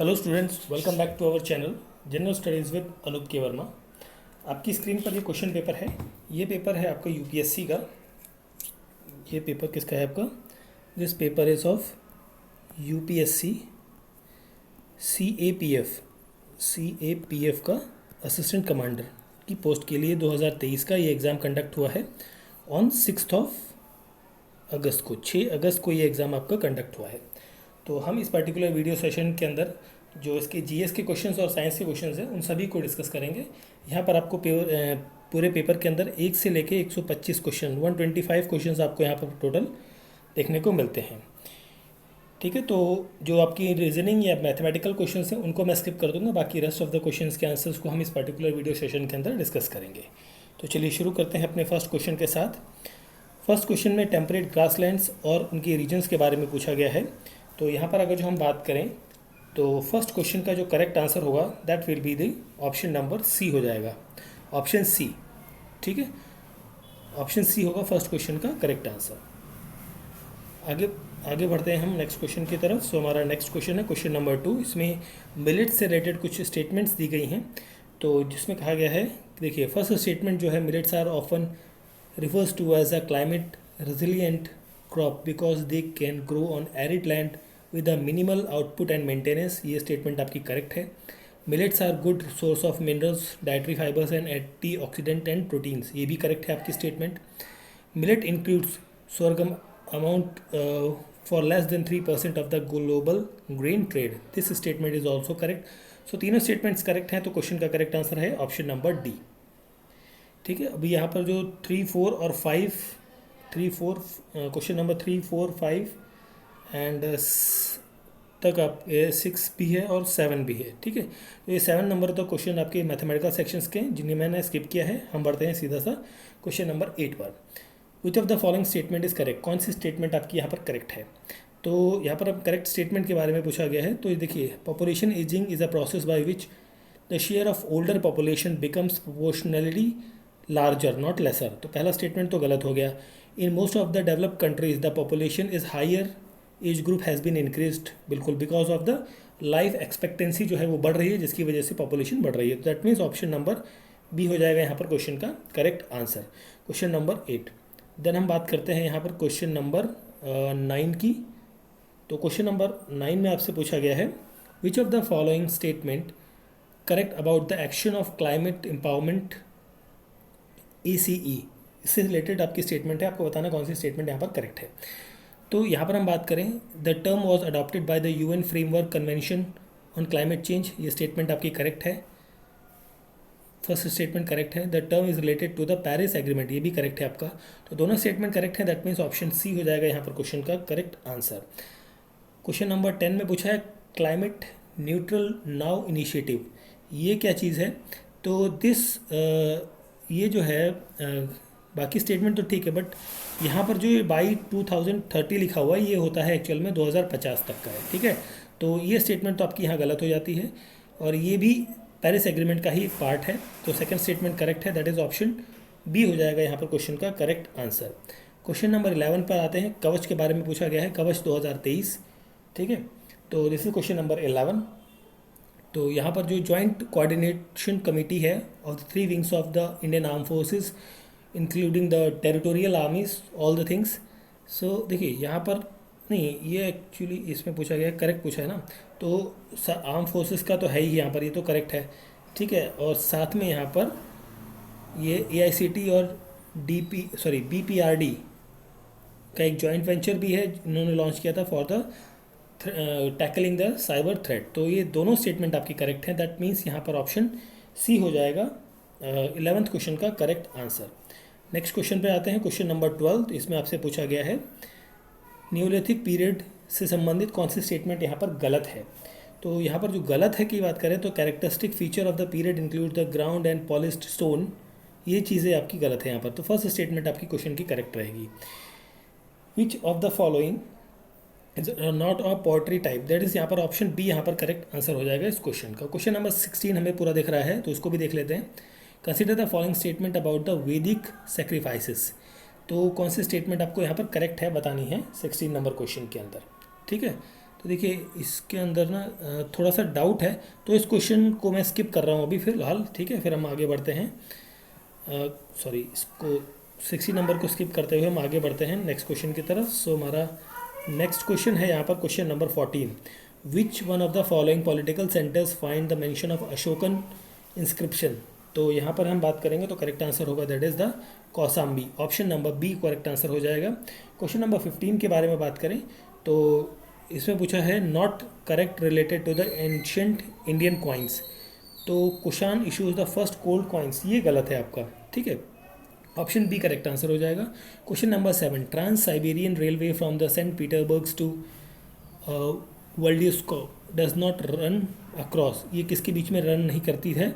Hello students, welcome back to our channel general studies with Anup K Verma. आपकी screen पर ये question paper है। ये पेपर है आपका यूपीएससी का। ये पेपर किसका है आपका? This paper is of UPSC CAPF का असिस्टेंट कमांडर की पोस्ट के लिए 2023 का ये एग्ज़ाम कंडक्ट हुआ है ऑन 6 अगस्त को। 6 अगस्त को ये एग्ज़ाम आपका कंडक्ट हुआ है। तो हम इस पर्टिकुलर वीडियो सेशन के अंदर जो इसके जीएस के क्वेश्चंस और साइंस के क्वेश्चंस हैं उन सभी को डिस्कस करेंगे। यहाँ पर आपको पूरे पेपर के अंदर 1 से लेके 125 क्वेश्चन 125 क्वेश्चंस आपको यहाँ पर टोटल देखने को मिलते हैं। ठीक है, तो जो आपकी रीजनिंग या मैथमेटिकल क्वेश्चंस हैं उनको मैं स्किप कर दूंगा, बाकी रेस्ट ऑफ द क्वेश्चंस के आंसर्स को हम इस पर्टिकुलर वीडियो सेशन के अंदर डिस्कस करेंगे। तो चलिए शुरू करते हैं अपने फर्स्ट क्वेश्चन के साथ। फर्स्ट क्वेश्चन में टेम्परेट ग्रासलैंड्स और उनके रीजन्स के बारे में पूछा गया है। तो यहाँ पर अगर जो हम बात करें तो फर्स्ट क्वेश्चन का जो करेक्ट आंसर होगा that will be the option number C हो जाएगा, ऑप्शन सी। ठीक है, ऑप्शन सी होगा फर्स्ट क्वेश्चन का करेक्ट आंसर। आगे बढ़ते हैं हम नेक्स्ट क्वेश्चन की तरफ। सो हमारा नेक्स्ट क्वेश्चन है क्वेश्चन नंबर 2। इसमें मिलेट से रिलेटेड कुछ स्टेटमेंट्स दी गई हैं। तो जिसमें कहा गया है, देखिए फर्स्ट स्टेटमेंट जो है, millets are often refers to as a climate resilient crop because they can grow on arid land with a minimal output and maintenance। ये स्टेटमेंट आपकी करेक्ट है। Millets are good source of minerals, dietary fibers and antioxidant and proteins, ये भी correct है आपकी statement. Millet includes sorghum amount for less than 3% of the global grain trade, this statement is also correct. So तीनों statements correct हैं, तो question का correct answer है option number D. ठीक है, अभी यहाँ पर जो 3, 4 और 5 क्वेश्चन नंबर 3, 4, 5 एंड तक आप 6 भी है और 7 भी है। ठीक है, तो ये 7 नंबर तो क्वेश्चन आपके मैथमेटिकल सेक्शंस के जिन्हें मैंने स्किप किया है। हम बढ़ते हैं सीधा सा क्वेश्चन नंबर 8 पर। विच of the following statement is correct, कौन सी स्टेटमेंट आपकी यहाँ पर करेक्ट है? तो यहाँ पर अब करेक्ट स्टेटमेंट के बारे में पूछा गया है। तो देखिए, population ageing is a process by which the share of older population becomes proportionally larger not lesser. तो पहला स्टेटमेंट तो गलत हो गया। In most of the developed countries the population is higher, age group has been increased, बिल्कुल because of the life expectancy जो है वो बढ़ रही है, जिसकी वजह से पॉपुलेशन बढ़ रही है। तो that means option number B हो जाएगा यहाँ पर क्वेश्चन का correct answer, question number 8। Then हम बात करते हैं यहाँ पर क्वेश्चन नंबर 9 की। तो क्वेश्चन नंबर 9 में आपसे पूछा गया है, which of the following statement correct about the action of climate empowerment ACE, इससे रिलेटेड आपकी स्टेटमेंट है, आपको बताना कौन सी स्टेटमेंट यहाँ पर करेक्ट है। तो यहाँ पर हम बात करें, the term was adopted by the UN framework convention on climate change, ये स्टेटमेंट आपकी करेक्ट है, फर्स्ट स्टेटमेंट करेक्ट है। The term is related to the Paris agreement, ये भी करेक्ट है आपका। तो दोनों स्टेटमेंट करेक्ट है, दैट मीन्स ऑप्शन सी हो जाएगा यहाँ पर क्वेश्चन का करेक्ट आंसर। क्वेश्चन नंबर 10 में पूछा है, क्लाइमेट न्यूट्रल नाउ इनिशिएटिव, ये क्या चीज़ है? तो ये जो है बाकी स्टेटमेंट तो ठीक है, बट यहाँ पर जो ये बाई 2030 लिखा हुआ है, ये होता है एक्चुअल में 2050 तक का है। ठीक है, तो ये स्टेटमेंट तो आपकी यहाँ गलत हो जाती है, और ये भी पेरिस एग्रीमेंट का ही एक पार्ट है। तो सेकंड स्टेटमेंट करेक्ट है, दैट इज ऑप्शन बी हो जाएगा यहाँ पर क्वेश्चन का करेक्ट आंसर। क्वेश्चन नंबर 11 पर आते हैं। कवच के बारे में पूछा गया है, कवच 2023। ठीक है, तो दिस इज क्वेश्चन नंबर 11। तो यहाँ पर जो जॉइंट कोऑर्डिनेशन कमेटी है of the 3 wings of the Indian arm forces including the territorial armies all the things. So देखिए यहाँ पर नहीं, ये एक्चुअली इसमें पूछा गया है, करेक्ट पूछा है ना। तो आर्म फोर्सेस का तो है ही यहाँ पर, ये तो करेक्ट है। ठीक है, और साथ में यहाँ पर ये AICT और BPRD का एक जॉइंट वेंचर भी है, इन्होंने लॉन्च किया था for the tackling the cyber threat. तो ये दोनों स्टेटमेंट आपकी करेक्ट हैं, दैट मीन्स यहाँ पर ऑप्शन सी हो जाएगा 11th क्वेश्चन का करेक्ट आंसर। नेक्स्ट क्वेश्चन पे आते हैं, क्वेश्चन नंबर 12। तो इसमें आपसे पूछा गया है, न्यूलिथिक पीरियड से संबंधित कौन सी स्टेटमेंट यहाँ पर गलत है? तो यहाँ पर जो गलत है की बात करें तो characteristic feature of the period include the ground and polished stone, ये चीज़ें आपकी गलत है यहाँ पर। तो फर्स्ट स्टेटमेंट आपकी क्वेश्चन की करेक्ट रहेगी। विच of the following is not a poetry type, that is यहाँ पर ऑप्शन बी यहाँ पर करेक्ट आंसर हो जाएगा इस क्वेश्चन का। क्वेश्चन नंबर 16 हमें पूरा दिख रहा है, तो इसको भी देख लेते हैं। Consider the following statement about the वैदिक सेक्रीफाइसेस, तो कौन सी स्टेटमेंट आपको यहाँ पर करेक्ट है बतानी है 16 नंबर क्वेश्चन के अंदर। ठीक है, तो देखिए इसके अंदर ना थोड़ा सा डाउट है, तो इस क्वेश्चन को मैं स्किप कर रहा हूँ अभी फ़िलहाल, ठीक है। फिर हम आगे बढ़ते हैं, सॉरी इसको 60 नंबर को स्किप करते हुए हम आगे बढ़ते हैं नेक्स्ट क्वेश्चन की तरफ। सो हमारा नेक्स्ट क्वेश्चन है यहाँ पर question number 14। Which one of the following political centres find the mention of Ashokan inscription. तो यहाँ पर हम बात करेंगे तो करेक्ट आंसर होगा that is the Kaushambi, option number B correct answer हो जाएगा। क्वेश्चन नंबर 15 के बारे में बात करें तो इसमें पूछा है not correct related to the ancient Indian coins. तो Kushan issues the first gold coins, ये गलत है आपका, ठीक है। ऑप्शन बी करेक्ट आंसर हो जाएगा। Question number 7, trans Siberian railway from the Saint Petersburg to वर्ल्डिस्को डज नॉट रन अक्रॉस, ये किसके बीच में रन नहीं करती है,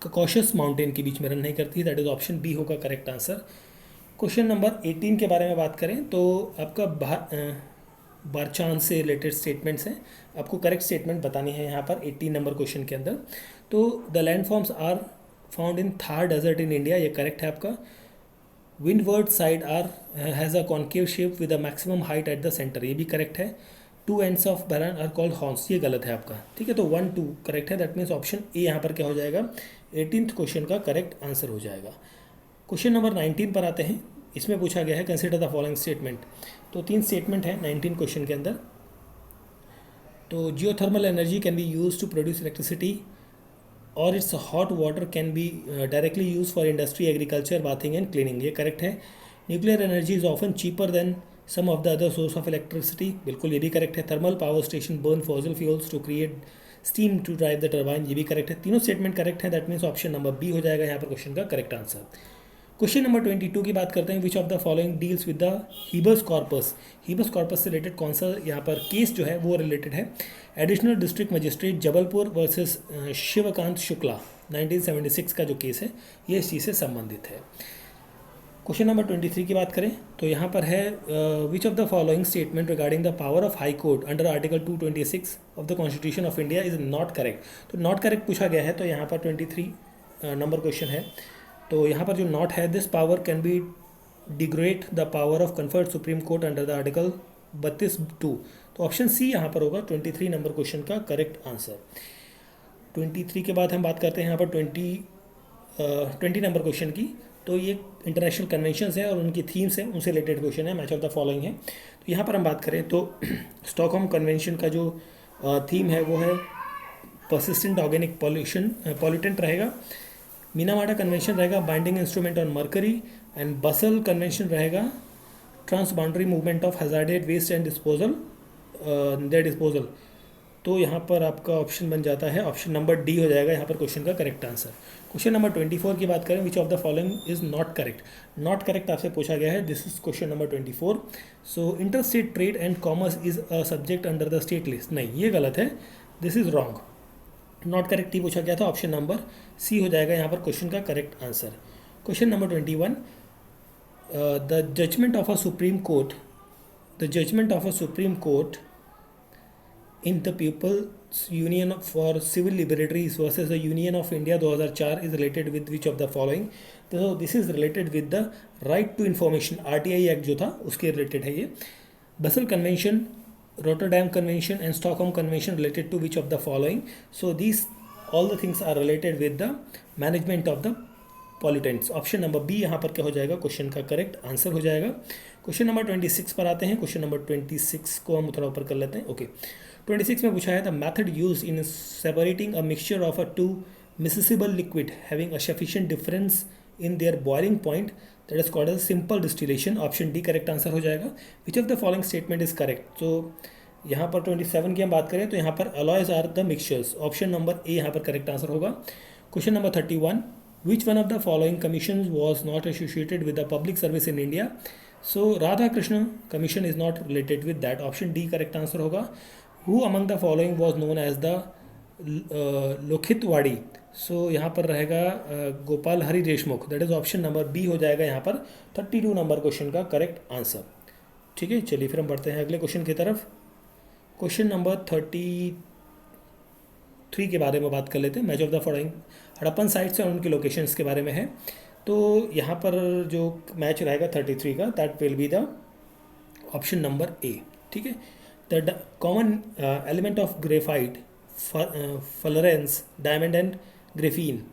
कॉशस माउंटेन के बीच में रन नहीं करती है, दैट इज ऑप्शन बी होगा करेक्ट आंसर। क्वेश्चन नंबर 18 के बारे में बात करें तो आपका बार चांस से रिलेटेड स्टेटमेंट्स हैं, आपको करेक्ट स्टेटमेंट बतानी है यहाँ पर 18 नंबर क्वेश्चन के अंदर। तो the landforms are found in Thar desert in India, ये करेक्ट है आपका। Windward side are has a concave shape with a maximum height at the centre, ये भी करेक्ट है। Two ends of barchan are called horns, ये गलत है आपका, ठीक है। तो 1 2 करेक्ट है, दैट मीन्स ऑप्शन ए यहाँ पर क्या हो जाएगा, 18th क्वेश्चन का करेक्ट आंसर हो जाएगा। क्वेश्चन नंबर 19 पर आते हैं, इसमें पूछा गया है कंसिडर द फॉलोइंग स्टेटमेंट। तो 3 स्टेटमेंट है 19 क्वेश्चन के अंदर। तो geothermal energy can be use to produce electricity और its hot water can be directly use for industry, agriculture, bathing and cleaning, ये करेक्ट है। Nuclear energy is often cheaper than some of the other source of electricity, बिल्कुल ये भी correct है। Thermal power station burn fossil fuels to create steam to drive the turbine, ये भी correct है। तीनों स्टेटमेंट करेक्ट है, that means option number B हो जाएगा यहाँ पर क्वेश्चन का करेक्ट आंसर। क्वेश्चन नंबर 22 की बात करते हैं, which of the following deals with the habeas corpus. Habeas corpus से रिलेटेड कौन सा यहाँ पर केस जो है वो रिलेटेड है, additional district magistrate Jabalpur versus Shivkant Shukla 1976 का जो केस है ये इस चीज़ से संबंधित है। क्वेश्चन नंबर 23 की बात करें तो यहाँ पर है which of the following statement regarding the power of high court under article 226 of the constitution of India is not correct. तो नॉट करेक्ट पूछा गया है, तो यहाँ पर 23 नंबर क्वेश्चन है। तो यहाँ पर जो नॉट है, this power can be degrade the power of conferred supreme court under the article 32(2), तो ऑप्शन सी यहाँ पर होगा 23 नंबर क्वेश्चन का करेक्ट आंसर। 23 के बाद हम बात करते हैं यहाँ पर 20 नंबर क्वेश्चन की। तो ये इंटरनेशनल कन्वेंशंस है और उनकी थीम्स हैं, उनसे रिलेटेड क्वेश्चन है, मैच ऑफ द फॉलोइंग है। तो यहाँ पर हम बात करें तो स्टॉकहोम कन्वेंशन का जो थीम है वो है परसिस्टेंट ऑर्गेनिक पॉल्यूटेंट रहेगा। मीनामाटा कन्वेंशन रहेगा binding instrument on mercury, and Basel convention रहेगा transboundary movement of hazardous waste and disposal. तो यहाँ पर आपका ऑप्शन बन जाता है, ऑप्शन नंबर डी हो जाएगा यहाँ पर क्वेश्चन का करेक्ट आंसर। क्वेश्चन नंबर 24 की बात करें, which of the following is not correct. Not correct आपसे पूछा गया है, this is question number 24। So interstate trade and commerce is a subject under the state list, नहीं ये गलत है, this is wrong. Not correct ही पूछा गया था, ऑप्शन नंबर सी हो जाएगा यहाँ पर क्वेश्चन का correct answer. Question number 21, the judgement of a supreme court in the People's Union for Civil Liberties versus the Union of India 2004 is related with which of the following। तो this is related with the right to information, RTI act जो था उसके related है ये। Basel convention, Rotterdam convention and Stockholm convention related to which of the following. So these all the things are related with the management of the pollutants, option number B यहाँ पर क्या हो जाएगा क्वेश्चन का correct answer हो जाएगा। Question number 26 पर आते हैं। क्वेश्चन नंबर 26 को हम थोड़ा ऊपर कर लेते हैं। ओके 26 में पूछा है the method use in separating a mixture of a two miscible liquid having a sufficient difference in their boiling point that is called as simple distillation, option D correct answer हो जाएगा। Which of the following statement is correct. तो यहाँ पर 27 की हम बात करें तो यहाँ पर alloys are the mixtures, option number A यहाँ पर करेक्ट आंसर होगा। Question number 31, which one of the following commissions was not associated with the public service in India? So Radhakrishna commission is not related with that, option D correct answer होगा। Who among the following was known as the Lokhitwadi, so यहाँ पर रहेगा Gopal Hari Deshmukh, that is option number B हो जाएगा यहाँ पर 32 number question का correct answer. ठीक है, चलिए फिर हम बढ़ते हैं अगले क्वेश्चन की तरफ। क्वेश्चन नंबर 33 के बारे में बात कर लेते हैं। Match of the following Harappan sites और उनकी लोकेशंस के बारे में है। तो यहाँ पर जो मैच रहेगा 33 का, that will be the option number A. ठीक है, the common element of graphite, fullerene, diamond and graphene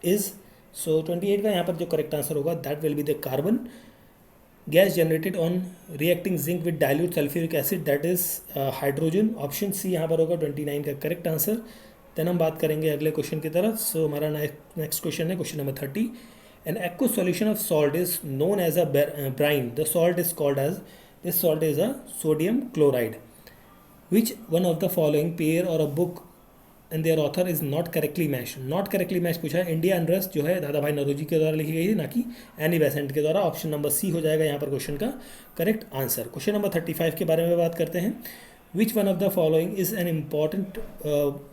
is, so 28 का यहाँ पर जो करेक्ट आंसर होगा that will be the carbon gas generated on reacting zinc with dilute sulphuric acid, that is hydrogen. Option C यहाँ पर होगा 29 का correct answer. Then हम बात करेंगे अगले क्वेश्चन की तरफ। सो हमारा नेक्स्ट क्वेश्चन है question number 30। An aqueous solution of salt is known as a brine, the salt is called as, this salt is a sodium chloride. Which one of the following pair और a book and their author is not correctly match. Not correctly match पूछा है, India unrest जो है दादा भाई नौरोजी के द्वारा लिखी गई है, ना कि एनी बेसेंट के द्वारा। ऑप्शन नंबर सी हो जाएगा यहाँ पर क्वेश्चन का करेक्ट आंसर। क्वेश्चन नंबर 35 के बारे में बात करते हैं। Which one of the following is an important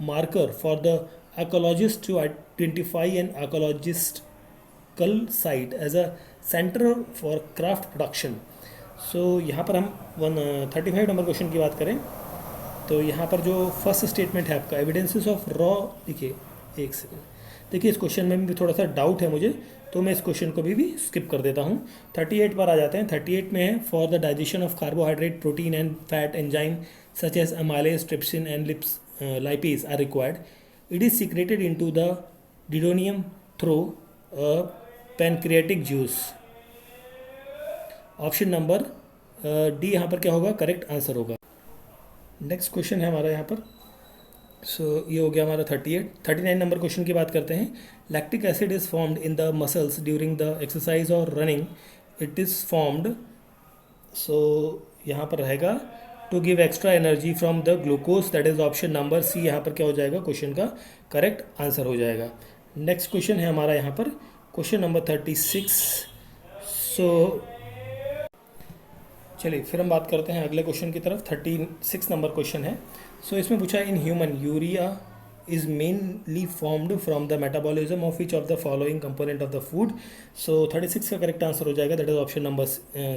marker for the archaeologist to identify an archaeological site as a centre for craft production. So यहाँ पर हम 35 नंबर क्वेश्चन की बात करें तो यहाँ पर जो फर्स्ट स्टेटमेंट है आपका एविडेंसेस ऑफ रॉ, देखिए एक सेकेंड, देखिए इस क्वेश्चन में भी थोड़ा सा डाउट है मुझे, तो मैं इस क्वेश्चन को भी स्किप कर देता हूँ। 38 पर आ जाते हैं। 38 में है for the digestion of carbohydrate, protein and fat enzyme such as amylase, trypsin and lipase are required. It is secreted into the duodenum through pancreatic juice. Option number D यहाँ पर क्या होगा, करेक्ट आंसर होगा। Next question है हमारा यहाँ पर। सो ये हो गया हमारा 38। 39 नंबर क्वेश्चन की बात करते हैं। Lactic acid is formed in the muscles during the exercise और running, it is formed, so यहाँ पर रहेगा to give extra energy from the glucose, that is option number C यहाँ पर क्या हो जाएगा, क्वेश्चन का करेक्ट आंसर हो जाएगा। नेक्स्ट क्वेश्चन है हमारा यहाँ पर क्वेश्चन नंबर 36। सो चलिए फिर हम बात करते हैं अगले क्वेश्चन की तरफ। 36 नंबर क्वेश्चन है। सो इसमें पूछा है in human urea is mainly formed from the metabolism of which of the following component of the food. So 36 का करेक्ट आंसर हो जाएगा, that is option number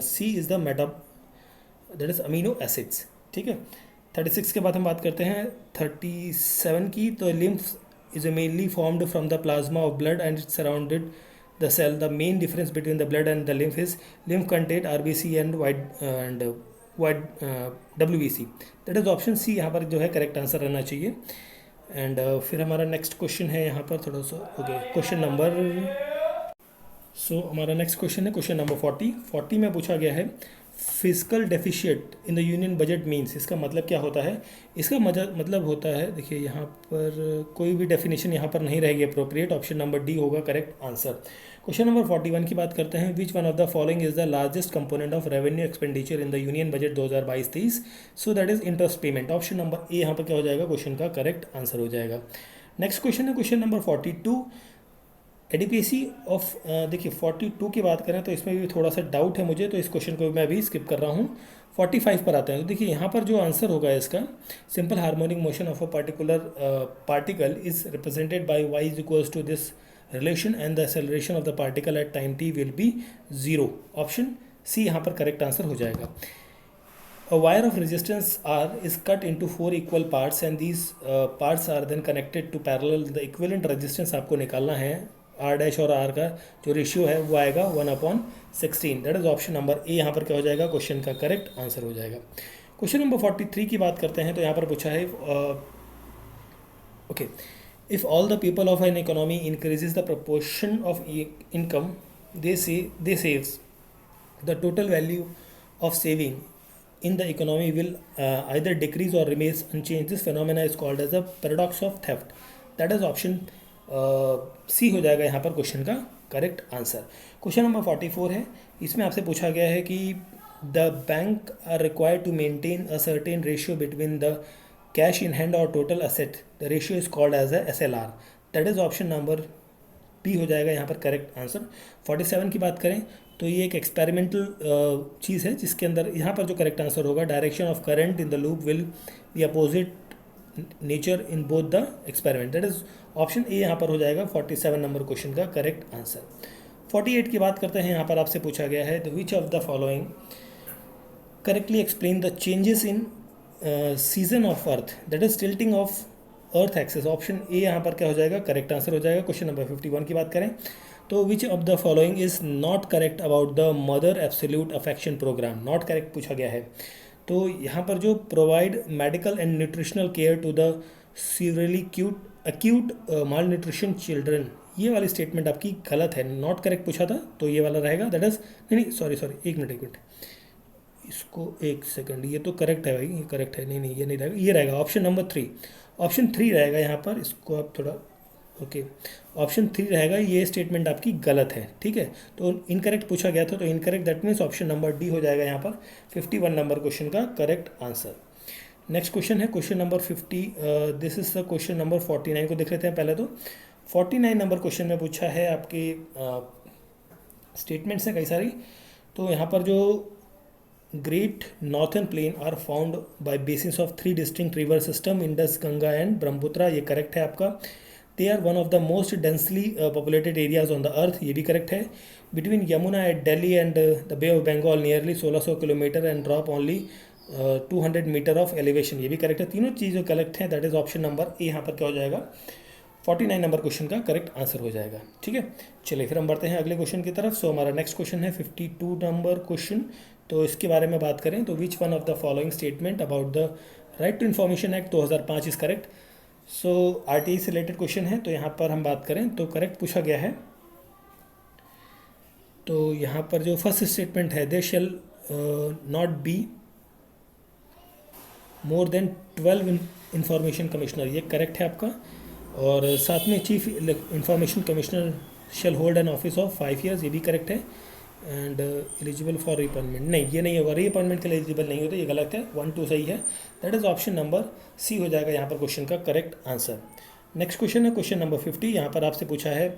C is the that is amino acids. ठीक है। 36 के बाद हम बात करते हैं 37 की। तो lymph is mainly formed from the plasma of blood and it surrounded the cell. The main difference between the blood and the lymph is lymph contain RBC and white WBC. That is option C यहाँ पर जो है correct answer रहना चाहिए। And फिर हमारा next question है यहाँ पर थोड़ा सा ओके क्वेश्चन नंबर, सो हमारा नेक्स्ट क्वेश्चन है क्वेश्चन नंबर 40। 40 में पूछा गया है physical deficit in the union budget means, इसका मतलब क्या होता है। इसका मतलब होता है, देखिए यहाँ पर कोई भी डेफिनेशन यहाँ पर नहीं रहेगी अप्रोप्रिएट। ऑप्शन नंबर डी होगा करेक्ट आंसर। क्वेश्चन नंबर 41 की बात करते हैं। Which one of the following is the largest component of revenue expenditure in the union budget 2022-23, so that is interest payment. Option number A यहाँ पर क्या हो जाएगा, क्वेश्चन का करेक्ट आंसर हो जाएगा। नेक्स्ट क्वेश्चन है क्वेश्चन नंबर 42 एडिक्वेसी ऑफ, देखिए 42 की बात करें तो इसमें भी थोड़ा सा डाउट है मुझे, तो इस क्वेश्चन को मैं अभी स्किप कर रहा हूँ। 45 पर आते हैं। तो देखिए यहाँ पर जो आंसर होगा इसका, simple harmonic motion of a particular particle is represented by y is equals to this relation and the acceleration of the particle at time t will be 0। Option C यहाँ पर करेक्ट आंसर हो जाएगा। A wire of resistance R is cut into 4 equal parts and these parts are then connected to parallel. The equivalent resistance आपको निकालना है, R dash और R का जो रेशियो है वो आएगा 1/16। That is option number A यहाँ पर क्या हो जाएगा, क्वेश्चन का करेक्ट आंसर हो जाएगा। क्वेश्चन नंबर 43 की बात करते हैं। तो यहाँ पर पूछा है okay, if all the people of an economy increases the proportion of income they saves the total value of saving in the economy will either decrease or remains unchanged. This phenomena is called as a paradox of theft. That is option C हो जाएगा यहाँ पर question का correct answer. Question number 44 है। इसमें आपसे पूछा गया है कि the bank are required to maintain a certain ratio between the cash in hand और total asset, the ratio is called as a SLR। That is option number B हो जाएगा यहाँ पर करेक्ट आंसर। 47 की बात करें तो ये एक एक्सपेरिमेंटल चीज़ है जिसके अंदर यहाँ पर जो करेक्ट आंसर होगा, direction of current in the loop will be opposite nature in both the experiment. That is option A यहाँ पर हो जाएगा 47 नंबर क्वेश्चन का करेक्ट आंसर। 48 की बात करते हैं। यहाँ पर आपसे पूछा गया है the which of the following correctly explain the changes in season of earth, that is tilting of earth axis. Option A यहाँ पर क्या हो जाएगा, करेक्ट आंसर हो जाएगा। क्वेश्चन नंबर 51 की बात करें तो which of the following is not correct about the mother absolute affection programme. Not correct पूछा गया है। तो यहाँ पर जो provide medical and nutritional care to the severely acute malnutrition children, ये वाली स्टेटमेंट आपकी गलत है, नॉट करेक्ट पूछा था, तो ये वाला रहेगा, दैट इज नहीं, सॉरी एक मिनट, इसको एक सेकंड, ये तो करेक्ट है भाई, ये करेक्ट है, नहीं ये नहीं रहेगा, ये रहेगा ऑप्शन नंबर 3, ऑप्शन 3 रहेगा यहाँ पर, इसको आप थोड़ा ओके, ऑप्शन 3 रहेगा, ये स्टेटमेंट आपकी गलत है, ठीक है। तो इनकरेक्ट पूछा गया था, तो incorrect that means option number D हो जाएगा यहाँ पर 51 नंबर क्वेश्चन का करेक्ट आंसर। नेक्स्ट क्वेश्चन है question number 50, this is the question number 49 को देख लेते हैं पहले। तो 49 नंबर क्वेश्चन में पूछा है आपके स्टेटमेंट्स हैं कई सारी, तो यहाँ पर जो great northern plain are found by basis of 3 distinct river system, Indus, Ganga and Brahmaputra, ये करेक्ट है आपका। They are one of the most densely populated areas on the earth, ये भी करेक्ट है। Between Yamuna at Delhi and the bay of Bengal nearly 1600 kilometre and drop only 200 metre of elevation, ये भी correct है। तीनों चीज़ें करेक्ट हैं, that is option number A यहाँ पर क्या हो जाएगा 49 नंबर क्वेश्चन का करेक्ट आंसर हो जाएगा, ठीक है। चलिए फिर हम बढ़ते हैं अगले क्वेश्चन की तरफ। सो हमारा नेक्स्ट क्वेश्चन है 52 नंबर क्वेश्चन, तो इसके बारे में बात करें तो which one of the following statement about the right to information act 2005 is correct. So RTI से रिलेटेड क्वेश्चन है, तो यहाँ पर हम बात करें तो करेक्ट पूछा गया है। तो यहाँ पर जो फर्स्ट स्टेटमेंट है, दे shall not be more than 12 information commissioner, ये करेक्ट है आपका। और साथ में chief information commissioner shell hold an office of 5 years, ये भी करेक्ट है। एंड एलिजिबल फॉर रीअपॉइंटमेंट, नहीं ये नहीं होगा, रीअपॉइंटमेंट के लिए एलिजिबल नहीं होता, ये गलत है, 1 2 सही है, that is option number C हो जाएगा यहाँ पर क्वेश्चन का करेक्ट आंसर। नेक्स्ट क्वेश्चन है क्वेश्चन नंबर 50, यहाँ पर आपसे पूछा है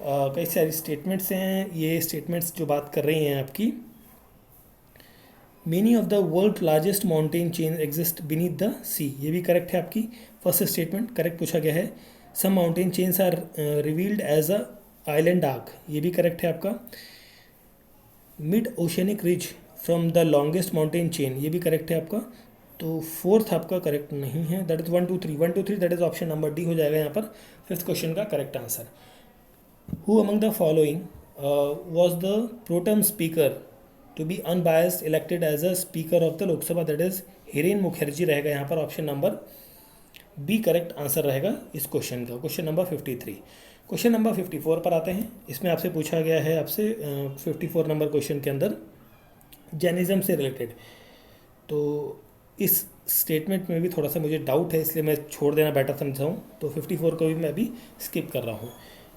कई सारी स्टेटमेंट्स हैं, ये स्टेटमेंट्स जो बात कर रही हैं आपकी, many of the world largest mountain chain exist beneath the sea, ये भी करेक्ट है आपकी फर्स्ट स्टेटमेंट, करेक्ट पूछा गया है। Some mountain chains are revealed as a island arc, ये भी करेक्ट है आपका। Mid oceanic ridge from the longest mountain chain, ये भी करेक्ट है आपका। तो फोर्थ आपका करेक्ट नहीं है, that is 1 2 3 that is option number D हो जाएगा यहाँ पर फिफ्थ क्वेश्चन का correct answer. Who among the following was the pro tem speaker to be unbiased elected as a speaker of the Lok Sabha, that is Hiren Mukherjee रहेगा यहाँ पर option number B correct answer रहेगा इस क्वेश्चन का, क्वेश्चन नंबर 53। क्वेश्चन नंबर 54 पर आते हैं, इसमें आपसे पूछा गया है आपसे 54 नंबर क्वेश्चन के अंदर जैनिज़्म से रिलेटेड, तो इस स्टेटमेंट में भी थोड़ा सा मुझे डाउट है, इसलिए मैं छोड़ देना बेटर समझा हूँ, तो 54 को भी मैं अभी स्किप कर रहा हूँ।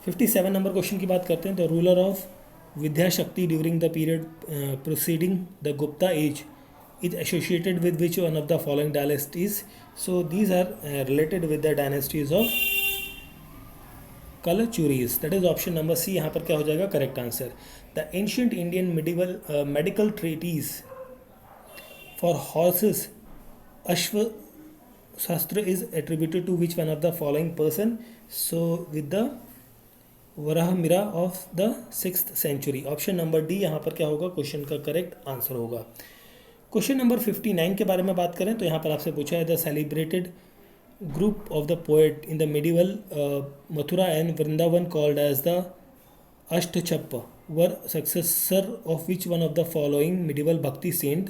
57 नंबर क्वेश्चन की बात करते हैं, द रूलर ऑफ विद्याशक्ति during the period proceeding the Gupta age is associated with which one of the following dynasties, so these are related with the dynasties of Kalachuris, that is option number C यहाँ पर क्या हो जाएगा correct answer. The ancient Indian medieval medical treatise for horses अश्व शास्त्र is attributed to which one of the following person, so with the Varahamihira of the 6th century, option number D यहाँ पर क्या होगा क्वेश्चन का करेक्ट आंसर होगा। Question number 59 के बारे में बात करें तो यहाँ पर आपसे पूछा है the celebrated group of the poet in the medieval Mathura and Vrindavan called as the Ashtachhap were successor of which one of the following medieval bhakti saint,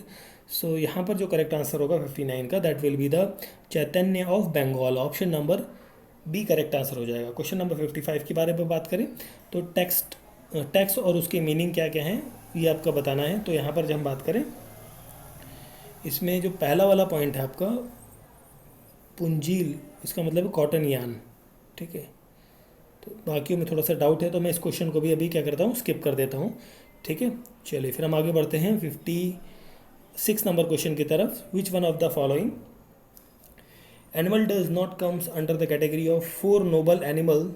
so यहाँ पर जो करेक्ट आंसर होगा 59 का that will be the Chaitanya of Bengal, option number B correct answer हो जाएगा। Question number 55 के बारे में बात करें तो टैक्स और उसके मीनिंग क्या क्या हैं ये आपका बताना है। तो यहाँ पर जब हम बात करें इसमें जो पहला वाला पॉइंट है आपका पुंजील, इसका मतलब है कॉटन यान, ठीक है। तो बाकियों में थोड़ा सा डाउट है तो मैं इस क्वेश्चन को भी अभी क्या करता हूँ स्किप कर देता हूँ, ठीक है। चलिए फिर हम आगे बढ़ते हैं 56 नंबर क्वेश्चन की तरफ। Which one of the following animal does not comes under the category of 4 noble animal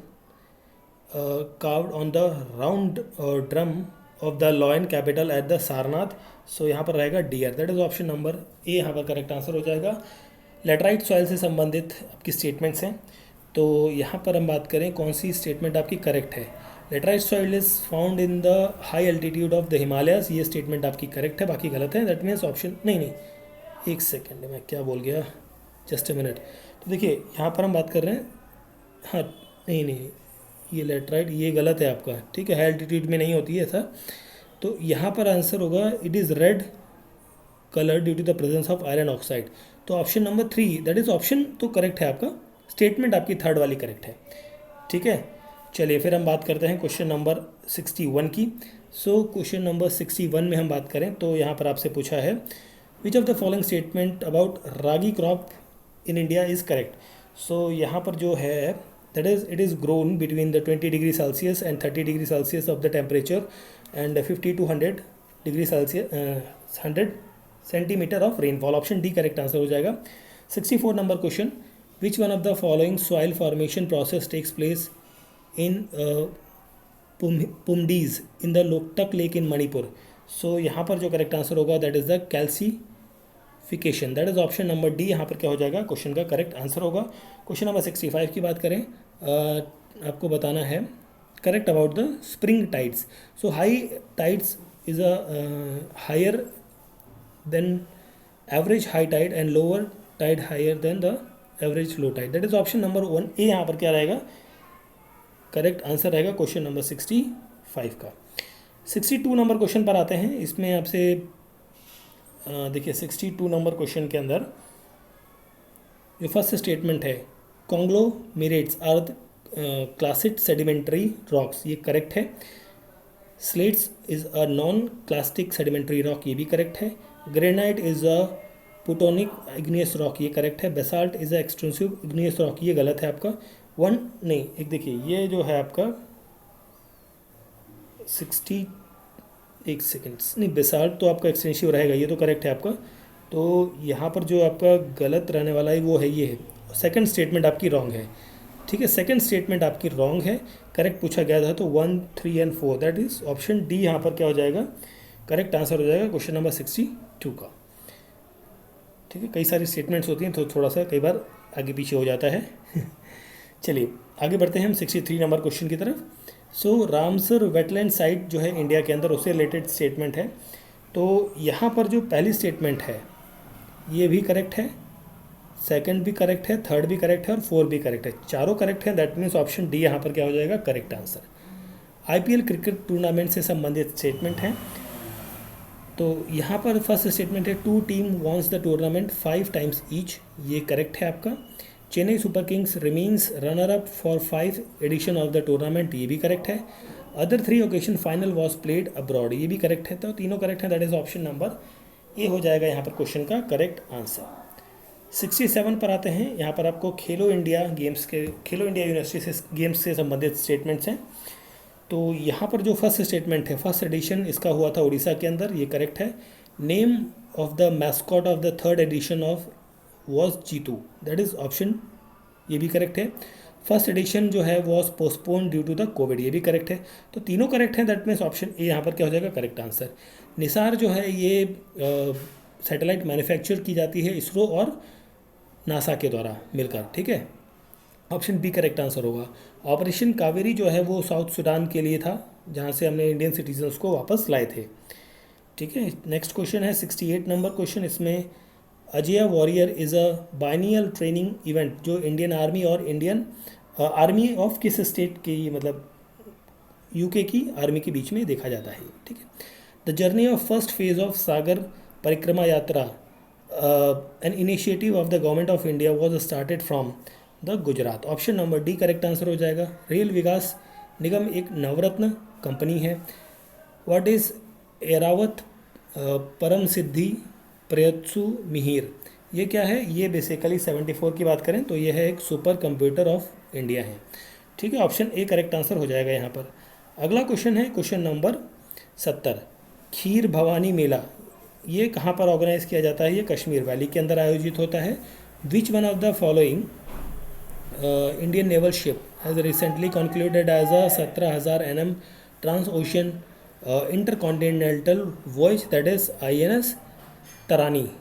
carved on the round drum of the lion capital at the Sarnath, so यहाँ पर रहेगा deer, that is option number A यहाँ पर correct answer हो जाएगा। Laterite soil से संबंधित आपकी स्टेटमेंट्स हैं, तो यहाँ पर हम बात करें कौन सी स्टेटमेंट आपकी करेक्ट है। Laterite soil is found in the high altitude of the Himalayas, ये स्टेटमेंट आपकी करेक्ट है, बाकी गलत है, दैट मीन्स ऑप्शन नहीं एक सेकेंड मैं क्या बोल गया, जस्ट ए मिनट। तो देखिए यहाँ पर हम बात कर रहे हैं, हाँ नहीं ये लेटराइट ये गलत है आपका, ठीक है, हाई एल्टीट्यूड में नहीं होती है ऐसा। तो यहाँ पर आंसर होगा it is red colour due to the presence of iron oxide. तो option number 3 that is option तो करेक्ट है आपका, स्टेटमेंट आपकी थर्ड वाली करेक्ट है। ठीक है, चलिए फिर हम बात करते हैं क्वेश्चन नंबर 61 की। सो क्वेश्चन नंबर 61 में हम बात करें तो यहाँ पर आपसे पूछा है which of the following statement about ragi crop in India is correct. So यहाँ पर जो है that is it is grown between the 20 degree Celsius and 30 degree Celsius of the temperature and 50 to 100 degree Celsius 100 centimetre of rainfall. Option D correct answer हो जाएगा। 64 number question, which one of the following soil formation process takes place in phumdis in the Loktak lake in Manipur. So यहाँ पर जो correct answer होगा that is the calcification, that is option number D यहाँ पर क्या हो जाएगा, क्वेश्चन का करेक्ट आंसर होगा। क्वेश्चन नंबर 65 की बात करें, आपको बताना है correct about the spring tides. So high tides is a higher than average high tide and lower tide higher than the average low tide, that is option number 1 ए यहाँ पर क्या रहेगा, करेक्ट आंसर रहेगा क्वेश्चन नंबर 65 का। 62 number question पर आते हैं। इसमें आपसे देखिए 62 नंबर क्वेश्चन के अंदर जो फर्स्ट स्टेटमेंट है conglomerates are classic sedimentary rocks, ये करेक्ट है। Slates is a non clastic sedimentary rock, ये भी करेक्ट है। Granite is a plutonic igneous rock, ये करेक्ट है। Basalt is a extensive igneous rock, ये गलत है आपका। वन नहीं, एक देखिए ये जो है आपका 60 एक सेकेंड्स नहीं, बेसाल्ट तो आपका एक्सटेंसिव रहेगा, ये तो करेक्ट है आपका। तो यहाँ पर जो आपका गलत रहने वाला है वो है ये है, सेकंड स्टेटमेंट आपकी रॉन्ग है। ठीक है, सेकंड स्टेटमेंट आपकी रॉन्ग है, करेक्ट पूछा गया था। तो 1, 3 and 4 that is option D यहाँ पर क्या हो जाएगा, करेक्ट आंसर हो जाएगा क्वेश्चन नंबर 62 का। ठीक है, कई सारी स्टेटमेंट्स होती हैं तो थोड़ा सा कई बार आगे पीछे हो जाता है। चलिए आगे बढ़ते हैं हम 63 नंबर क्वेश्चन की तरफ। सो रामसर वेटलैंड साइट जो है इंडिया के अंदर, उससे रिलेटेड स्टेटमेंट है। तो यहाँ पर जो पहली स्टेटमेंट है ये भी करेक्ट है, सेकंड भी करेक्ट है, थर्ड भी करेक्ट है और फोर्थ भी करेक्ट है, चारों करेक्ट है। दैट मीन्स ऑप्शन डी यहाँ पर क्या हो जाएगा, correct answer. IPL cricket tournament से संबंधित स्टेटमेंट है। तो यहाँ पर फर्स्ट स्टेटमेंट है 2 team wons the tournament 5 times each, ये करेक्ट है आपका। Chennai Super Kings remains runner up for 5 edition of the tournament, ये भी करेक्ट है। Other 3 occasion final was played abroad, ये भी करेक्ट है। तो तीनों करेक्ट हैं, that is option number A हो जाएगा यहाँ पर क्वेश्चन का करेक्ट आंसर। 67 पर आते हैं। यहाँ पर आपको खेलो इंडिया यूनिवर्सिटी से गेम्स से संबंधित स्टेटमेंट्स हैं। तो यहाँ पर जो फर्स्ट स्टेटमेंट है, फर्स्ट एडिशन इसका हुआ था उड़ीसा के अंदर, ये करेक्ट है। Name of the mascot of the third edition of was Jitu, that is option, ये भी करेक्ट है। फर्स्ट एडिशन जो है was postpone due to the Covid, ये भी करेक्ट है। तो तीनों करेक्ट हैं, दैट मीन्स ऑप्शन ए यहाँ पर क्या हो जाएगा, करेक्ट आंसर। निसार जो है ये सैटेलाइट मैन्युफैक्चर की जाती है इसरो और नासा के द्वारा मिलकर। ठीक है, ऑप्शन बी करेक्ट आंसर होगा। ऑपरेशन कावेरी जो है वो साउथ सूडान के लिए था, जहाँ से हमने इंडियन सिटीजन्स को वापस लाए थे। ठीक है, नेक्स्ट क्वेश्चन है 68 नंबर क्वेश्चन। इसमें Ajay warrior is a biennial training event जो इंडियन आर्मी और इंडियन आर्मी ऑफ किस स्टेट की, मतलब यूके की आर्मी के बीच में देखा जाता है। ठीक है, the journey of first phase of Sagar Parikrama Yatra an initiative of the government of India was started from the Gujarat, option number D correct answer हो जाएगा। रेल विकास निगम एक नवरत्न कंपनी है। व्हाट इज एरावत परम सिद्धि प्रयत्सु मिहिर, ये क्या है, ये बेसिकली 74 की बात करें तो ये है एक सुपर कंप्यूटर ऑफ इंडिया है। ठीक है, ऑप्शन ए करेक्ट आंसर हो जाएगा यहाँ पर। अगला क्वेश्चन है क्वेश्चन नंबर 70, खीर भवानी मेला ये कहाँ पर ऑर्गेनाइज किया जाता है, ये कश्मीर वैली के अंदर आयोजित होता है। Which one of the following Indian naval ship has recently concluded as a 17,000 NM trans ocean intercontinental voyage, that is INS Tarini,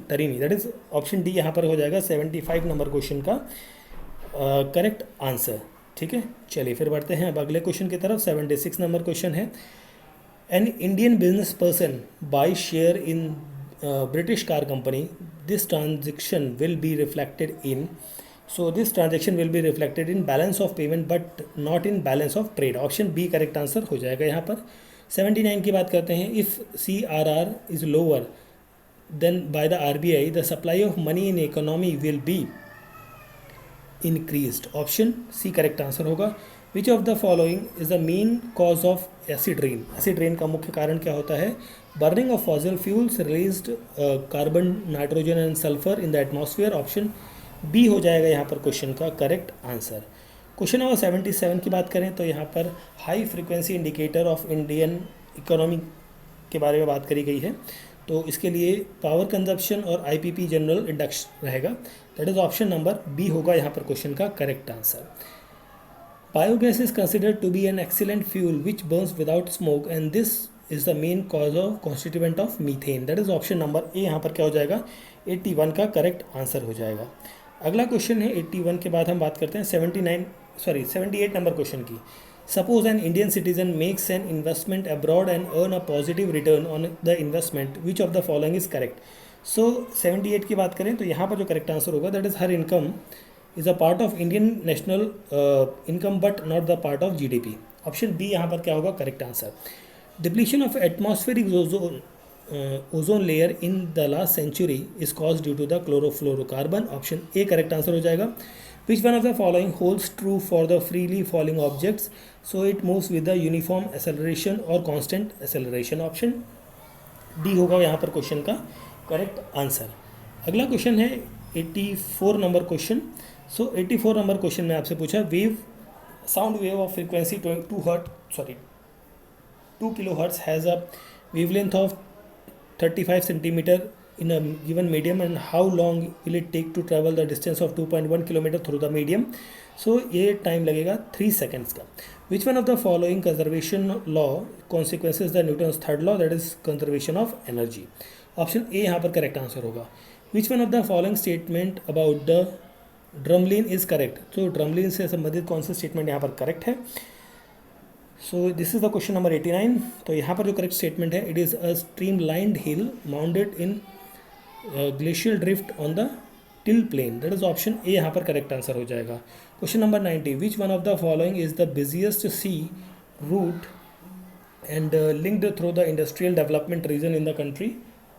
that is option D यहाँ पर हो जाएगा 75 नंबर क्वेश्चन का करेक्ट आंसर। ठीक है, चलिए फिर बढ़ते हैं अब अगले क्वेश्चन की तरफ। 76 नंबर क्वेश्चन है, an Indian business person buy share in British car company, this transaction will be reflected in, so this transaction will be reflected in balance of payment but not in balance of trade, option B correct answer हो जाएगा यहाँ पर। 79 की बात करते हैं, if CRR is lower than by the RBI the supply of money in economy will be increased. Option C correct answer होगा। Which of the following is the main cause of acid rain. Acid rain का मुख्य कारण क्या होता है? Burning of fossil fuels released carbon, nitrogen and sulphur in the atmosphere. Option B हो जाएगा यहाँ पर क्वेश्चन का करेक्ट आंसर। क्वेश्चन नंबर 77 की बात करें तो यहाँ पर high frequency indicator of Indian economy के बारे में बात करी गई है। तो इसके लिए पावर कंजप्शन और IPP जनरल इंडेक्स रहेगा। That is option number B होगा यहाँ पर क्वेश्चन का correct answer. Biogas is considered to be an excellent fuel which burns without smoke and this is the main cause of constituent of methane. That is option number A यहाँ पर क्या हो जाएगा? 81 का करेक्ट आंसर हो जाएगा। अगला question है 81 के बाद हम बात करते हैं 78 नंबर क्वेश्चन की। Suppose an Indian citizen makes an investment abroad and earn a positive return on the investment. Which of the following is correct? So 78 की बात करें तो यहाँ पर जो करेक्ट आंसर होगा that is her income is a part of Indian national income but not the part of GDP। Option B यहाँ पर क्या होगा correct answer. Depletion of atmospheric ozone layer in the last century is cause due to the chlorofluorocarbon. Option A correct answer हो जाएगा। Which one of the following holds true for the freely falling objects? So it moves with the uniform acceleration or constant acceleration. Option D होगा यहाँ पर question का correct answer. अगला question है 84 number question. सो 84 number question में आपसे पूछा sound wave of frequency 2 kilohertz has a wavelength of 35 centimetre in a given medium and how long will it take to travel the distance of 2.1 kilometer through the medium? So ये time लगेगा 3 seconds का। Which one of the following conservation law consequences the Newton's third law, that is conservation of energy? Option A यहाँ पर correct answer होगा। Which one of the following statement about the drumlin is correct? तो drumlin से संबंधित कौन सा statement यहाँ पर करेक्ट है? So this is the question number 89। तो यहाँ पर जो करेक्ट स्टेटमेंट है, it is a streamlined hill mounted in glacial drift on the till plain. That is option A यहाँ पर करेक्ट आंसर हो जाएगा। Question number 90, which one of the following is the busiest sea route and linked through the industrial development reason in the country.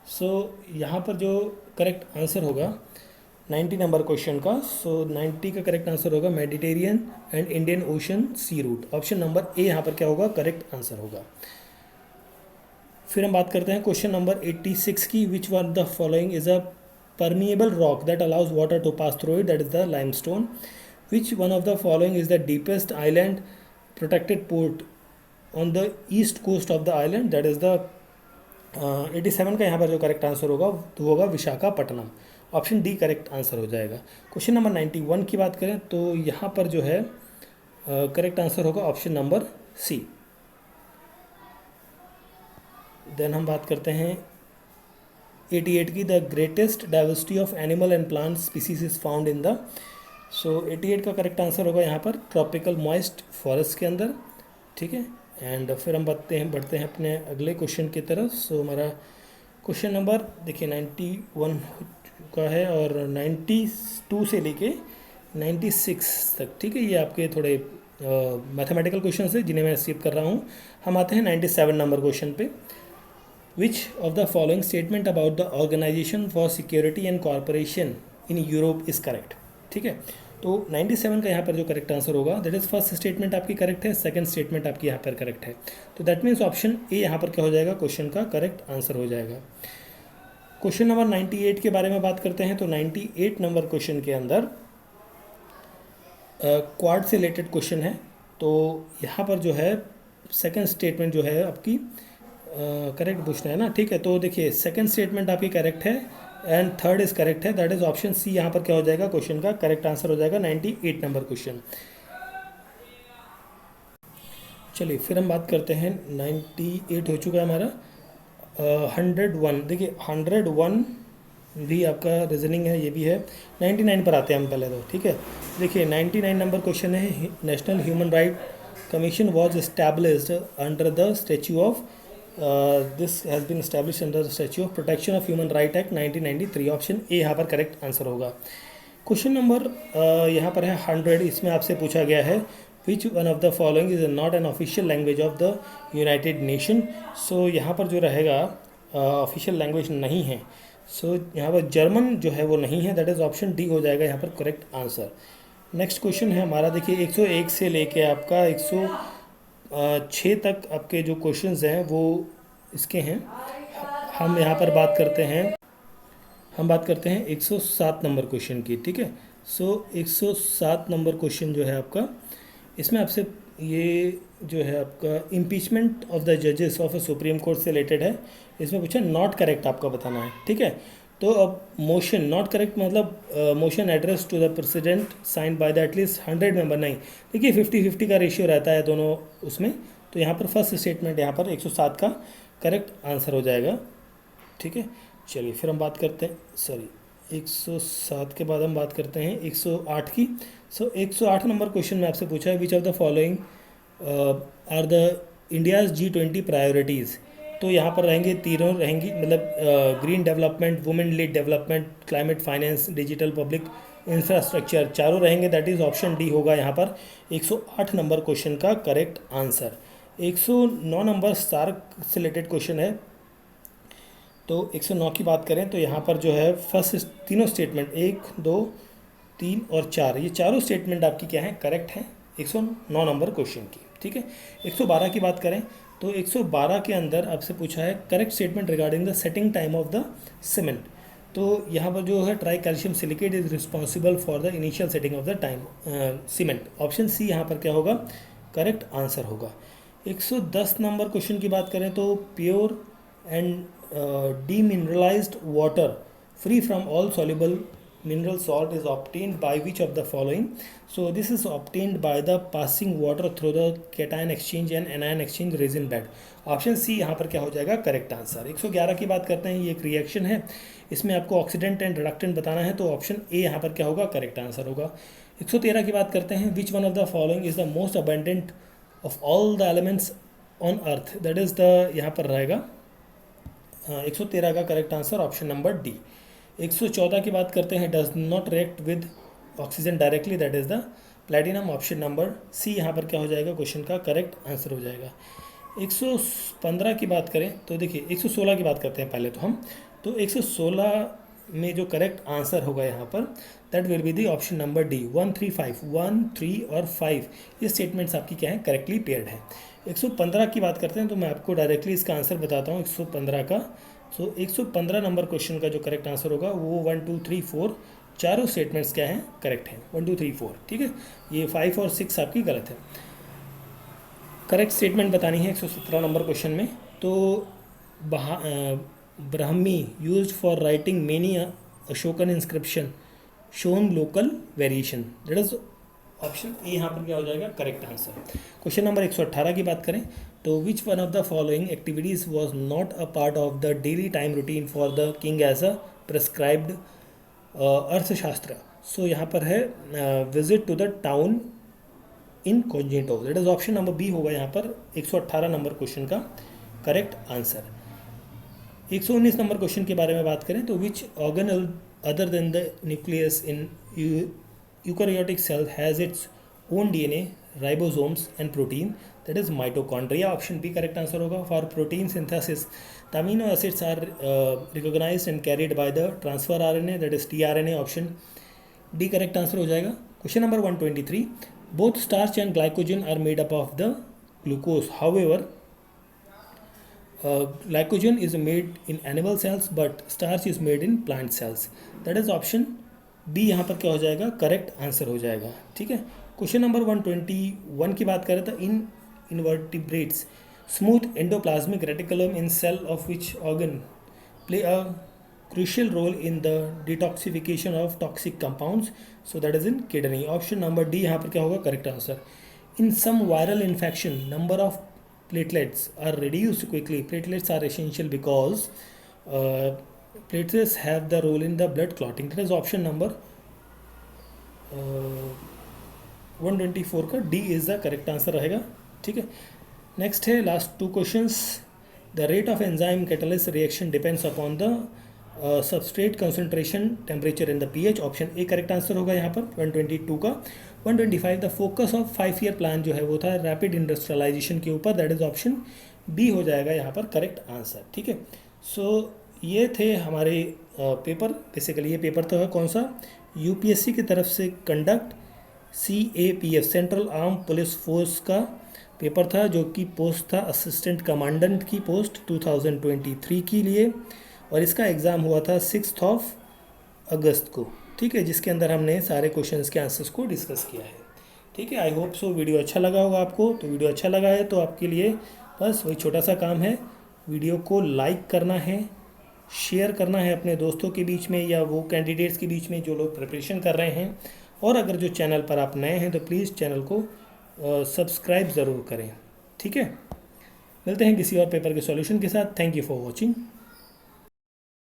So यहाँ पर जो correct answer होगा 90 number question का, so 90 का करेक्ट आंसर होगा Mediterranean and Indian ocean sea route. Option number A यहाँ पर क्या होगा करेक्ट आंसर होगा। फिर हम बात करते हैं क्वेश्चन नंबर 86 की। Which one the following is a permeable rock that allows water to pass through it, that is the limestone. Which one of the following is the deepest island protected port on the east coast of the island, that is the 87 का यहाँ पर जो correct answer होगा तो होगा Visakhapatnam. Option D correct answer हो जाएगा। Question number 91 की बात करें तो यहाँ पर जो है करेक्ट आंसर होगा ऑप्शन नंबर सी। देन हम बात करते हैं 88 की। The greatest diversity of animal and plant species is found in the. So 88 का करेक्ट आंसर होगा यहाँ पर ट्रॉपिकल मॉइस्ट फॉरेस्ट के अंदर। ठीक है, एंड फिर हम बढ़ते हैं अपने अगले क्वेश्चन की तरफ। सो हमारा क्वेश्चन नंबर देखिए 91 का है और 92 से लेके 96 तक। ठीक है, ये आपके थोड़े मैथमेटिकल क्वेश्चन है जिन्हें मैं स्किप कर रहा हूँ। हम आते हैं 97 नंबर क्वेश्चन पे। Which of the following statement about the organisation for security and corporation in Europe is correct. ठीक है, तो 97 का यहाँ पर जो करेक्ट आंसर होगा दैट इज़ फर्स्ट स्टेटमेंट आपकी करेक्ट है, सेकंड स्टेटमेंट आपकी यहाँ पर करेक्ट है। तो दैट मीन्स ऑप्शन ए यहाँ पर क्या हो जाएगा क्वेश्चन का करेक्ट आंसर हो जाएगा। क्वेश्चन नंबर 98 के बारे में बात करते हैं। तो 98 नंबर क्वेश्चन के अंदर क्वाड से रिलेटेड क्वेश्चन है। तो यहाँ पर जो है सेकंड स्टेटमेंट जो है आपकी करेक्ट पूछना है ना। ठीक है, तो देखिए सेकंड स्टेटमेंट आपकी करेक्ट है एंड थर्ड इज करेक्ट है, दैट इज ऑप्शन सी यहाँ पर क्या हो जाएगा क्वेश्चन का करेक्ट आंसर हो जाएगा 98 नंबर क्वेश्चन। चलिए फिर हम बात करते हैं 98 हो चुका है हमारा। 101 देखिए 101 भी आपका रीजनिंग है, ये भी है। 99 पर आते हैं हम पहले तो। ठीक है, देखिए 99 नंबर क्वेश्चन है। National human right commission was established under the statue of this has been established under the statue of protection of human right act 1993। Option A यहाँ पर करेक्ट आंसर होगा। क्वेश्चन नंबर यहाँ पर है 100। इसमें आपसे पूछा गया है which one of the following is not an official language of the United Nation. So यहाँ पर जो रहेगा ऑफिशियल लैंग्वेज नहीं है, सो यहाँ पर जर्मन जो है वो नहीं है, दैट इज़ ऑप्शन डी हो जाएगा यहाँ पर करेक्ट आंसर। नेक्स्ट क्वेश्चन है हमारा, देखिए 101 से लेके आपका 106 तक आपके जो क्वेश्चंस हैं वो इसके हैं। हम यहाँ पर बात करते हैं 107 नंबर क्वेश्चन की, ठीक है। सो 107 नंबर क्वेश्चन जो है आपका, इसमें आपसे ये जो है आपका इम्पीचमेंट ऑफ द जजेस ऑफ अ सुप्रीम कोर्ट से रिलेटेड है। इसमें पूछा नॉट करेक्ट आपका बताना है, ठीक है। तो अब मोशन नॉट करेक्ट मतलब motion address to the president sign by the at least 100 member, नहीं, देखिए 50-50 का रेशियो रहता है दोनों उसमें। तो यहाँ पर फर्स्ट स्टेटमेंट यहाँ पर 107 का करेक्ट आंसर हो जाएगा, ठीक है। चलिए फिर हम बात करते हैं, सॉरी 107 के बाद हम बात करते हैं 108 की। सो 108 नंबर क्वेश्चन में आपसे पूछा है which of the following are the India's G20 priorities. तो यहाँ पर रहेंगे, तीनों रहेंगी, मतलब green development, women lead development, climate finance, digital public infrastructure, चारों रहेंगे, दैट इज़ ऑप्शन डी होगा यहाँ पर 108 नंबर क्वेश्चन का करेक्ट आंसर। 109 नंबर सार्क से रिलेटेड क्वेश्चन है। तो 109 की बात करें तो यहाँ पर जो है फर्स्ट तीनों स्टेटमेंट 1, 2, 3 और 4, ये चारों स्टेटमेंट आपकी क्या है, करेक्ट हैं 109 नंबर क्वेश्चन की, ठीक है। 112 की बात करें तो 112 के अंदर आपसे पूछा है correct statement regarding the setting time of the cement. तो यहाँ पर जो है tri calcium silicate is responsible for the initial setting of the time cement, option C यहाँ पर क्या होगा, करेक्ट आंसर होगा। 110 नंबर क्वेश्चन की बात करें तो pure and demineralized water free from all soluble mineral salt is obtained by which of the following? So this is obtained by the passing water through the cation exchange and anion exchange resin bed, option C यहाँ पर क्या हो जाएगा, correct answer. 111 की बात करते हैं, ये एक रिएक्शन है, इसमें आपको ऑक्सीडेंट एंड रिडक्टेंट बताना है, तो ऑप्शन ए यहाँ पर क्या होगा, करेक्ट आंसर होगा। 113 की बात करते हैं, which one of the following is the most abundant of all the elements on earth, that is the यहाँ पर रहेगा 113 का correct answer option number D. 114 की बात करते हैं, does not react with oxygen directly, that is the platinum, option number C यहाँ पर क्या हो जाएगा, क्वेश्चन का करेक्ट आंसर हो जाएगा। 115 की बात करें तो देखिए 116 की बात करते हैं पहले तो हम, तो 116 में जो करेक्ट आंसर होगा यहाँ पर that will be the option number D 1, 3, 5, 1, 3 और 5, ये स्टेटमेंट्स आपकी क्या है, करेक्टली पेयर्ड है। 115 की बात करते हैं तो मैं आपको डायरेक्टली इसका आंसर बताता हूँ 115 का। सो 115 नंबर क्वेश्चन का जो करेक्ट आंसर होगा वो 1, 2, 3, 4 चारों स्टेटमेंट्स क्या हैं, करेक्ट हैं, 1, 2, 3, 4, ठीक है। ये 5 और 6 आपकी गलत है। करेक्ट स्टेटमेंट बतानी है 117 नंबर क्वेश्चन में। तो Brahmi use for writing many Ashokan inscription shown local variation, that is option A यहाँ पर क्या हो जाएगा, करेक्ट आंसर। क्वेश्चन नंबर 118 की बात करें तो which one of the following activities was not a part of the daily time routine for the king as a prescribed Arthashastra. So यहाँ पर है visit to the town incognito, that is option number B होगा यहाँ पर 118 number question का correct answer. 119 number question के बारे में बात करें तो which organelle other than the nucleus in eukaryotic cell has its own DNA, ribosomes and protein, that is mitochondria, option B correct answer होगा। For protein synthesis the amino acids are recognized and carried by the transfer RNA, that is tRNA, option D correct answer हो जाएगा। Question number 123, both starch and glycogen are made up of the glucose, however glycogen is made in animal cells but starch is made in plant cells, that is option B यहाँ पर क्या हो जाएगा, correct answer हो जाएगा, ठीक है। Question number 121 की बात करें तो in invertebrates smooth endoplasmic reticulum in cell of which organ play a crucial role in the detoxification of toxic compounds, so that is in kidney, option number D यहाँ पर क्या होगा, correct answer. In some viral infection number of platelets are reduced quickly, platelets are essential because platelets have the role in the blood clotting, that is option number 124 का D is the correct answer रहेगा, ठीक है। Next है last 2 questions, the rate of enzyme catalyst reaction depends upon the substrate concentration temperature in the pH, option A correct answer होगा यहाँ पर 122 का। 125 the focus of 5 year plan जो है वो था रैपिड इंडस्ट्रियलाइजेशन के ऊपर, दैट इज ऑप्शन बी हो जाएगा यहाँ पर करेक्ट आंसर। ठीक है, सो ये थे हमारे पेपर। बेसिकली ये पेपर था कौन सा, यूपीएससी की तरफ से conduct CAPF central arm police force का पेपर था, जो कि पोस्ट था असिस्टेंट कमांडेंट की पोस्ट 2023 के लिए, और इसका एग्ज़ाम हुआ था 6 अगस्त को। ठीक है, जिसके अंदर हमने सारे क्वेश्चंस के आंसर्स को डिस्कस किया है। ठीक है, आई होप सो वीडियो अच्छा लगा होगा आपको। तो वीडियो अच्छा लगा है तो आपके लिए बस वही छोटा सा काम है, वीडियो को लाइक करना है, शेयर करना है अपने दोस्तों के बीच में या वो कैंडिडेट्स के बीच में जो लोग प्रिपरेशन कर रहे हैं, और अगर जो चैनल पर आप नए हैं तो प्लीज़ चैनल को सब्सक्राइब ज़रूर करें। ठीक है, मिलते हैं किसी और पेपर के सॉल्यूशन के साथ। Thank you for watching.